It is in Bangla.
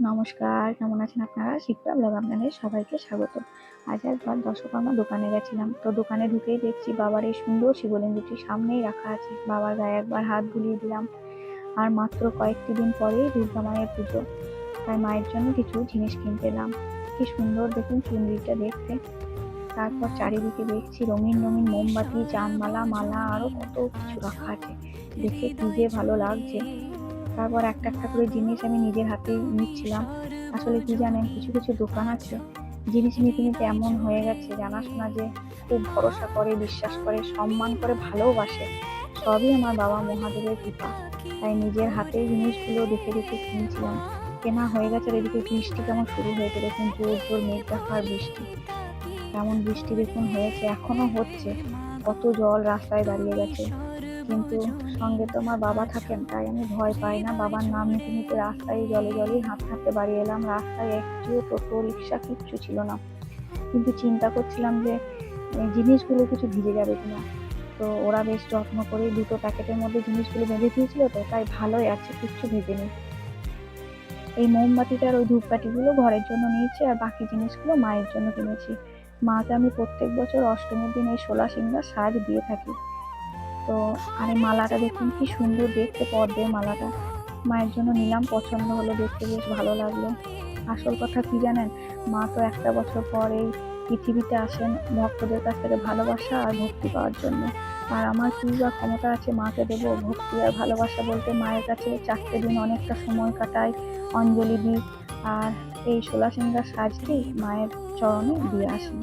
নমস্কার, কেমন আছেন আপনারা? শিপ্রা ব্লগ আপনাদের সবাইকে স্বাগত। আজ একবার দশকর্মা দোকানে গেছিলাম। তো দোকানে ঢুকেই দেখছি বাবার এই সুন্দর শিবলিঙ্গটি সামনেই রাখা আছে। বাবার গায়ে একবার হাত বুলিয়ে দিলাম। আর মাত্র কয়েকটি দিন পরেই দুর্গা মায়ের পুজো। তাই মায়ের জন্য কিছু জিনিস কিনতে এলাম। কি সুন্দর দেখুন চুনরিটা দেখতে। তারপর চারিদিকে দেখছি রঙিন রঙিন মোমবাতি, চাঁদমালা, মালা আরো কত কিছু রাখা আছে। দেখে কি যে ভালো লাগছে। তারপর একটা একটা করে জিনিস আমি নিজের হাতেই নিচ্ছিলাম। আসলে কি জানেন, কিছু কিছু দোকান আছে জিনিস নিতে নিতে এমন হয়ে গেছে, জানাশোনা যে খুব ভরসা করে, বিশ্বাস করে, সম্মান করে, ভালোবাসে। সবই আমার বাবা মহাদেবের কৃপা। তাই নিজের হাতেই জিনিসগুলো দেখে দেখে কিনছিলাম। কেনা হয়ে গেছে। আর এদিকে বৃষ্টি কেমন শুরু হয়েছে দেখুন, জোর জোর মেঘ দেখা আর বৃষ্টি। কেমন বৃষ্টি দেখুন হয়েছে, এখনো হচ্ছে। কত জল রাস্তায় দাঁড়িয়ে গেছে। কিন্তু সঙ্গে তো আমার বাবা থাকেন, তাই আমি ভয় পাই না। বাবার নাম নিতে নিতে রাস্তায় জলে জলেই হাঁটতে হাঁটতে বাড়ি এলাম। রাস্তায় একটিও টোটো রিক্সা কিচ্ছু ছিল না। কিন্তু চিন্তা করছিলাম যে জিনিসগুলো কিছু ভিজে যাবে কিনা। তো ওরা বেশ যত্ন করে দুটো প্যাকেটের মধ্যে জিনিসগুলো বেঁধে দিয়েছিল, তো তাই ভালোই আছে, কিচ্ছু ভেজেনি। এই মোমবাতিটার ওই ধূপকাঠিগুলো ঘরের জন্য নিয়েছি, আর বাকি জিনিসগুলো মায়ের জন্য কিনেছি। মাকে আমি প্রত্যেক বছর অষ্টমীর দিন এই শোলা সিংহার সাজ দিয়ে থাকি। তো আর এই মালাটা দেখুন কি সুন্দর দেখতে, পদ্মের মালাটা মায়ের জন্য নিলাম। পছন্দ হলো, দেখতে বেশ ভালো লাগলো। আসল কথা কি জানেন, মা তো একটা বছর পর এই পৃথিবীতে আসেন ভক্তদের কাছ থেকে ভালোবাসা আর ভক্তি পাওয়ার জন্য। আর আমার কি বা ক্ষমতা আছে মাকে দেবো ভক্তি আর ভালোবাসা বলতে? মায়ের কাছে 4টে দিন অনেকটা সময় কাটাই, অঞ্জলি দিই, আর এই শোলা সিংহার সাজটি মায়ের চরণে দিয়ে আসি।